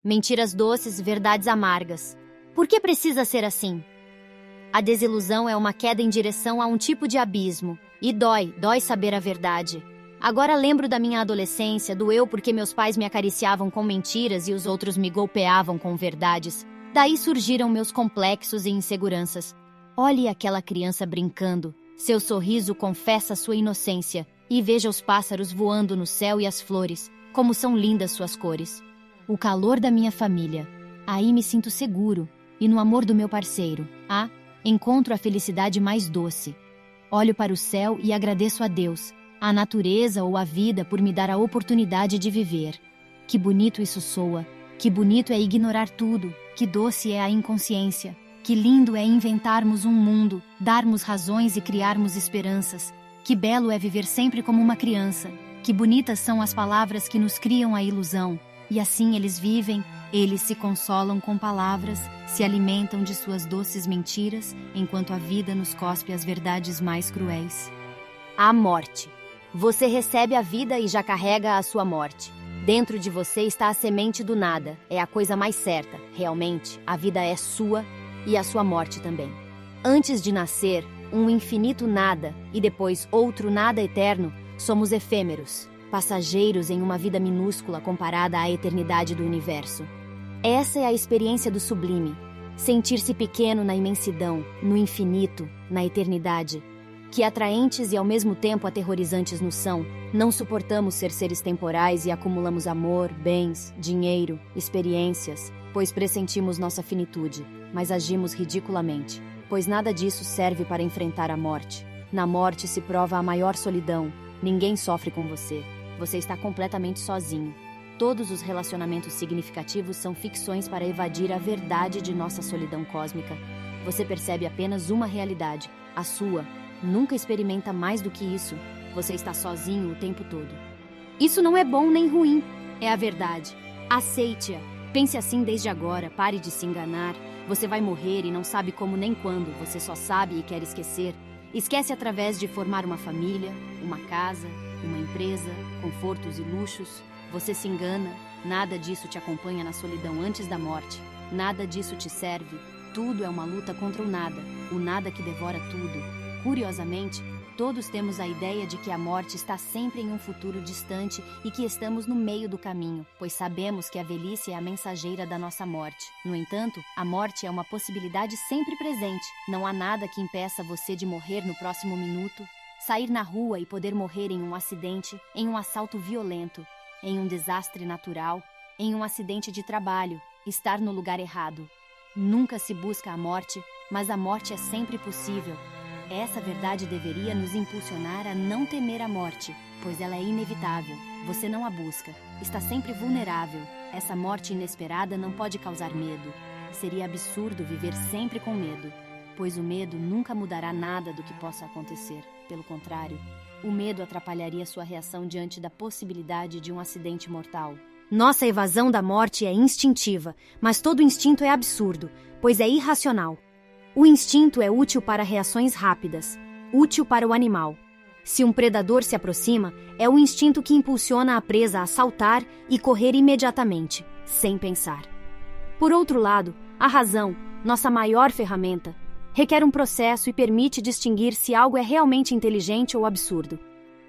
Mentiras doces, verdades amargas. Por que precisa ser assim? A desilusão é uma queda em direção a um tipo de abismo. E dói saber a verdade. Agora lembro da minha adolescência, doeu porque meus pais me acariciavam com mentiras e os outros me golpeavam com verdades. Daí surgiram meus complexos e inseguranças. Olhe aquela criança brincando. Seu sorriso confessa sua inocência. E veja os pássaros voando no céu e as flores. Como são lindas suas cores. O calor da minha família. Aí me sinto seguro. E no amor do meu parceiro. Encontro a felicidade mais doce. Olho para o céu e agradeço a Deus, a natureza ou a vida por me dar a oportunidade de viver. Que bonito isso soa. Que bonito é ignorar tudo. Que doce é a inconsciência. Que lindo é inventarmos um mundo, darmos razões e criarmos esperanças. Que belo é viver sempre como uma criança. Que bonitas são as palavras que nos criam a ilusão. E assim eles vivem, eles se consolam com palavras, se alimentam de suas doces mentiras, enquanto a vida nos cospe as verdades mais cruéis. A morte. Você recebe a vida e já carrega a sua morte. Dentro de você está a semente do nada. É a coisa mais certa. Realmente, a vida é sua e a sua morte também. Antes de nascer, um infinito nada e depois outro nada eterno, somos efêmeros, passageiros em uma vida minúscula comparada à eternidade do universo. Essa é a experiência do sublime. Sentir-se pequeno na imensidão, no infinito, na eternidade. Que atraentes e ao mesmo tempo aterrorizantes nos são, não suportamos ser seres temporais e acumulamos amor, bens, dinheiro, experiências, pois pressentimos nossa finitude, mas agimos ridiculamente, pois nada disso serve para enfrentar a morte. Na morte se prova a maior solidão. Ninguém sofre com você. Você está completamente sozinho. Todos os relacionamentos significativos são ficções para evadir a verdade de nossa solidão cósmica. Você percebe apenas uma realidade, a sua. Nunca experimenta mais do que isso. Você está sozinho o tempo todo. Isso não é bom nem ruim. É a verdade. Aceite-a. Pense assim desde agora. Pare de se enganar. Você vai morrer e não sabe como nem quando. Você só sabe e quer esquecer. Esquece através de formar uma família, uma casa, uma empresa, confortos e luxos. Você se engana. Nada disso te acompanha na solidão antes da morte. Nada disso te serve. Tudo é uma luta contra o nada que devora tudo. Curiosamente, todos temos a ideia de que a morte está sempre em um futuro distante e que estamos no meio do caminho, pois sabemos que a velhice é a mensageira da nossa morte. No entanto, a morte é uma possibilidade sempre presente. Não há nada que impeça você de morrer no próximo minuto, sair na rua e poder morrer em um acidente, em um assalto violento, em um desastre natural, em um acidente de trabalho, estar no lugar errado. Nunca se busca a morte, mas a morte é sempre possível. Essa verdade deveria nos impulsionar a não temer a morte, pois ela é inevitável. Você não a busca. Está sempre vulnerável. Essa morte inesperada não pode causar medo. Seria absurdo viver sempre com medo, pois o medo nunca mudará nada do que possa acontecer. Pelo contrário, o medo atrapalharia sua reação diante da possibilidade de um acidente mortal. Nossa evasão da morte é instintiva, mas todo instinto é absurdo, pois é irracional. O instinto é útil para reações rápidas, útil para o animal. Se um predador se aproxima, é o instinto que impulsiona a presa a saltar e correr imediatamente, sem pensar. Por outro lado, a razão, nossa maior ferramenta, requer um processo e permite distinguir se algo é realmente inteligente ou absurdo.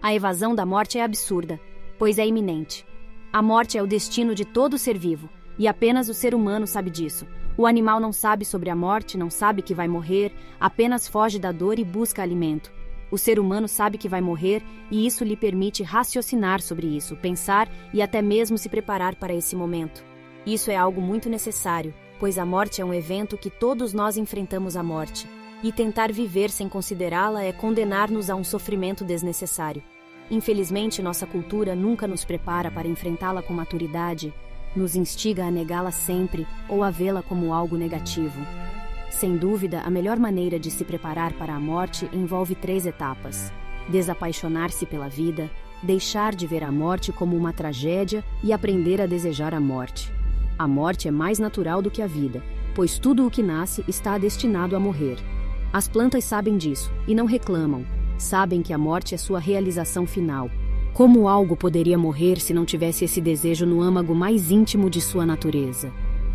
A evasão da morte é absurda, pois é iminente. A morte é o destino de todo ser vivo, e apenas o ser humano sabe disso. O animal não sabe sobre a morte, não sabe que vai morrer, apenas foge da dor e busca alimento. O ser humano sabe que vai morrer e isso lhe permite raciocinar sobre isso, pensar e até mesmo se preparar para esse momento. Isso é algo muito necessário, pois a morte é um evento que todos nós enfrentamos a morte. E tentar viver sem considerá-la é condenar-nos a um sofrimento desnecessário. Infelizmente, nossa cultura nunca nos prepara para enfrentá-la com maturidade, nos instiga a negá-la sempre ou a vê-la como algo negativo. Sem dúvida, a melhor maneira de se preparar para a morte envolve 3 etapas: desapaixonar-se pela vida, deixar de ver a morte como uma tragédia e aprender a desejar a morte. A morte é mais natural do que a vida, pois tudo o que nasce está destinado a morrer. As plantas sabem disso e não reclamam. Sabem que a morte é sua realização final. Como algo poderia morrer se não tivesse esse desejo no âmago mais íntimo de sua natureza?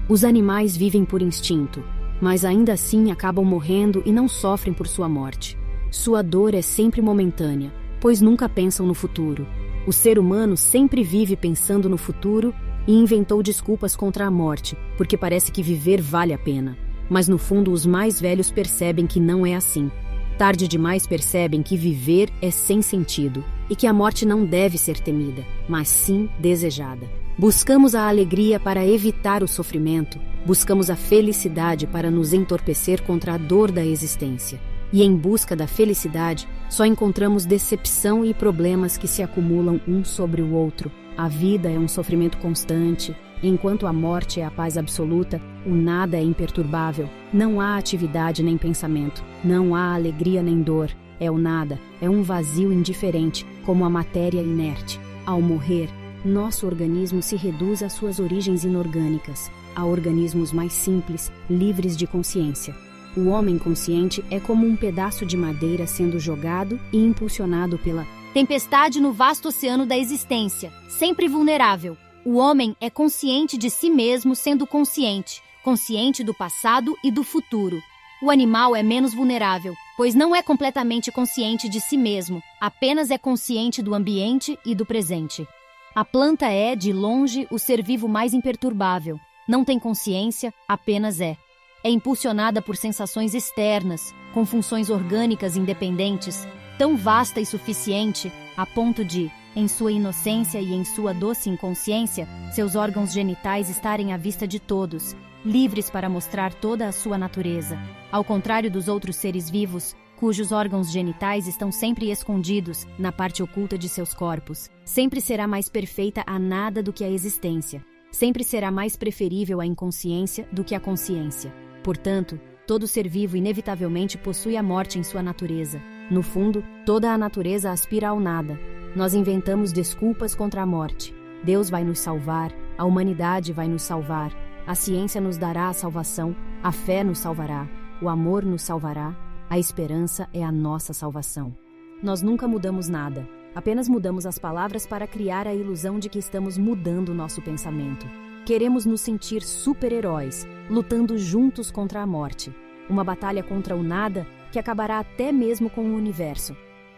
Os animais vivem por instinto, mas ainda assim acabam morrendo e não sofrem por sua morte. Sua dor é sempre momentânea, pois nunca pensam no futuro. O ser humano sempre vive pensando no futuro e inventou desculpas contra a morte, porque parece que viver vale a pena. Mas no fundo os mais velhos percebem que não é assim. Tarde demais percebem que viver é sem sentido e que a morte não deve ser temida, mas sim desejada. Buscamos a alegria para evitar o sofrimento, buscamos a felicidade para nos entorpecer contra a dor da existência. E em busca da felicidade, só encontramos decepção e problemas que se acumulam um sobre o outro. A vida é um sofrimento constante, enquanto a morte é a paz absoluta, o nada é imperturbável. Não há atividade nem pensamento, não há alegria nem dor. É o nada, é um vazio indiferente, como a matéria inerte. Ao morrer, nosso organismo se reduz às suas origens inorgânicas, a organismos mais simples, livres de consciência. O homem consciente é como um pedaço de madeira sendo jogado e impulsionado pela tempestade no vasto oceano da existência, sempre vulnerável. O homem é consciente de si mesmo sendo consciente, consciente do passado e do futuro. O animal é menos vulnerável, pois não é completamente consciente de si mesmo, apenas é consciente do ambiente e do presente. A planta é, de longe, o ser vivo mais imperturbável. Não tem consciência, apenas é. É impulsionada por sensações externas, com funções orgânicas independentes, tão vasta e suficiente, a ponto de, em sua inocência e em sua doce inconsciência, seus órgãos genitais estarem à vista de todos, livres para mostrar toda a sua natureza. Ao contrário dos outros seres vivos, cujos órgãos genitais estão sempre escondidos na parte oculta de seus corpos, sempre será mais perfeita a nada do que a existência. Sempre será mais preferível a inconsciência do que a consciência. Portanto, todo ser vivo inevitavelmente possui a morte em sua natureza. No fundo, toda a natureza aspira ao nada. Nós inventamos desculpas contra a morte. Deus vai nos salvar, a humanidade vai nos salvar, a ciência nos dará a salvação, a fé nos salvará, o amor nos salvará, a esperança é a nossa salvação. Nós nunca mudamos nada, apenas mudamos as palavras para criar a ilusão de que estamos mudando nosso pensamento. Queremos nos sentir super-heróis, lutando juntos contra a morte. Uma batalha contra o nada que acabará até mesmo com o universo.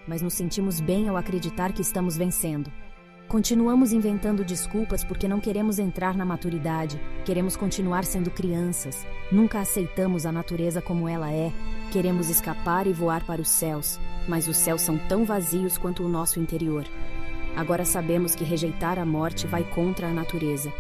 Mas nos sentimos bem ao acreditar que estamos vencendo. Continuamos inventando desculpas porque não queremos entrar na maturidade, queremos continuar sendo crianças, nunca aceitamos a natureza como ela é, queremos escapar e voar para os céus, mas os céus são tão vazios quanto o nosso interior. Agora sabemos que rejeitar a morte vai contra a natureza.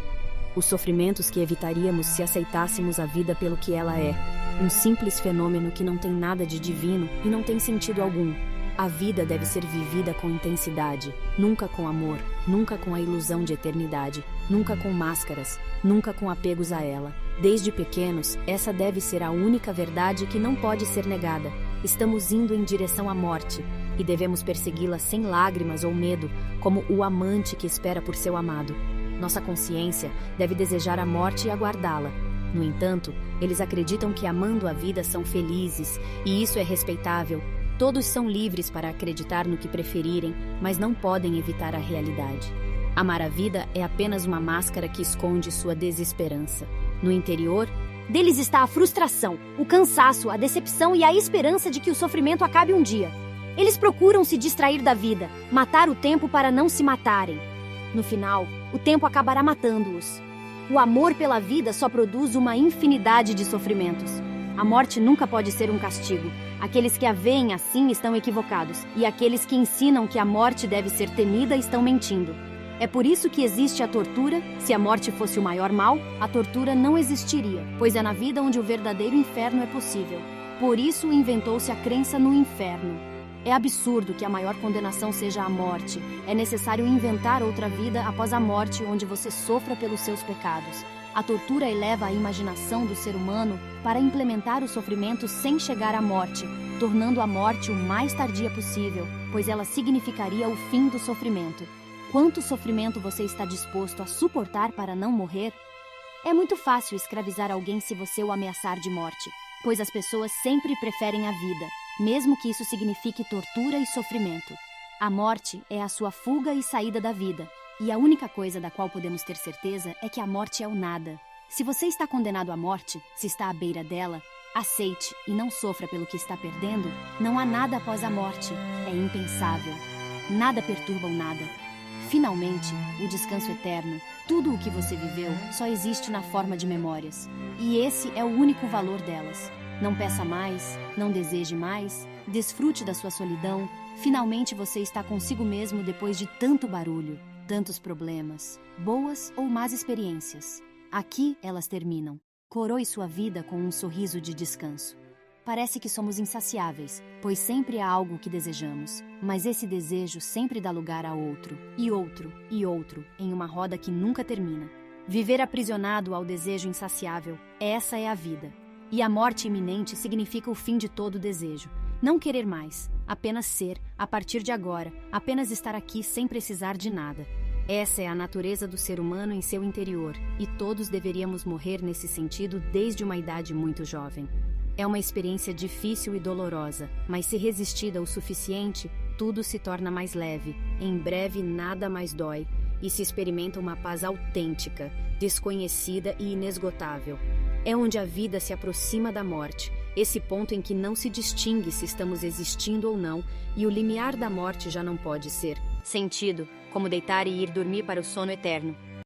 Os sofrimentos que evitaríamos se aceitássemos a vida pelo que ela é, um simples fenômeno que não tem nada de divino e não tem sentido algum. A vida deve ser vivida com intensidade, nunca com amor, nunca com a ilusão de eternidade, nunca com máscaras, nunca com apegos a ela. Desde pequenos, essa deve ser a única verdade que não pode ser negada. Estamos indo em direção à morte e devemos persegui-la sem lágrimas ou medo, como o amante que espera por seu amado. Nossa consciência deve desejar a morte e aguardá-la. No entanto, eles acreditam que amando a vida são felizes, e isso é respeitável. Todos são livres para acreditar no que preferirem, mas não podem evitar a realidade. Amar a vida é apenas uma máscara que esconde sua desesperança. No interior deles está a frustração, o cansaço, a decepção e a esperança de que o sofrimento acabe um dia. Eles procuram se distrair da vida, matar o tempo para não se matarem. No final, o tempo acabará matando-os. O amor pela vida só produz uma infinidade de sofrimentos. A morte nunca pode ser um castigo. Aqueles que a veem assim estão equivocados, e aqueles que ensinam que a morte deve ser temida estão mentindo. É por isso que existe a tortura. Se a morte fosse o maior mal, a tortura não existiria, pois é na vida onde o verdadeiro inferno é possível. Por isso inventou-se a crença no inferno. É absurdo que a maior condenação seja a morte. É necessário inventar outra vida após a morte onde você sofra pelos seus pecados. A tortura eleva a imaginação do ser humano para implementar o sofrimento sem chegar à morte, tornando a morte o mais tardia possível, pois ela significaria o fim do sofrimento. Quanto sofrimento você está disposto a suportar para não morrer? É muito fácil escravizar alguém se você o ameaçar de morte, pois as pessoas sempre preferem a vida, mesmo que isso signifique tortura e sofrimento. A morte é a sua fuga e saída da vida. E a única coisa da qual podemos ter certeza é que a morte é o nada. Se você está condenado à morte, se está à beira dela, aceite e não sofra pelo que está perdendo. Não há nada após a morte. É impensável. Nada perturba o nada. Finalmente, o descanso eterno, tudo o que você viveu, só existe na forma de memórias. E esse é o único valor delas. Não peça mais, não deseje mais, desfrute da sua solidão. Finalmente você está consigo mesmo depois de tanto barulho, tantos problemas, boas ou más experiências. Aqui elas terminam. Coroe sua vida com um sorriso de descanso. Parece que somos insaciáveis, pois sempre há algo que desejamos, mas esse desejo sempre dá lugar a outro, e outro, e outro, em uma roda que nunca termina. Viver aprisionado ao desejo insaciável, essa é a vida. E a morte iminente significa o fim de todo desejo. Não querer mais, apenas ser, a partir de agora, apenas estar aqui sem precisar de nada. Essa é a natureza do ser humano em seu interior, e todos deveríamos morrer nesse sentido desde uma idade muito jovem. É uma experiência difícil e dolorosa, mas se resistida o suficiente, tudo se torna mais leve. Em breve nada mais dói, e se experimenta uma paz autêntica, desconhecida e inesgotável. É onde a vida se aproxima da morte, esse ponto em que não se distingue se estamos existindo ou não, e o limiar da morte já não pode ser sentido, como deitar e ir dormir para o sono eterno.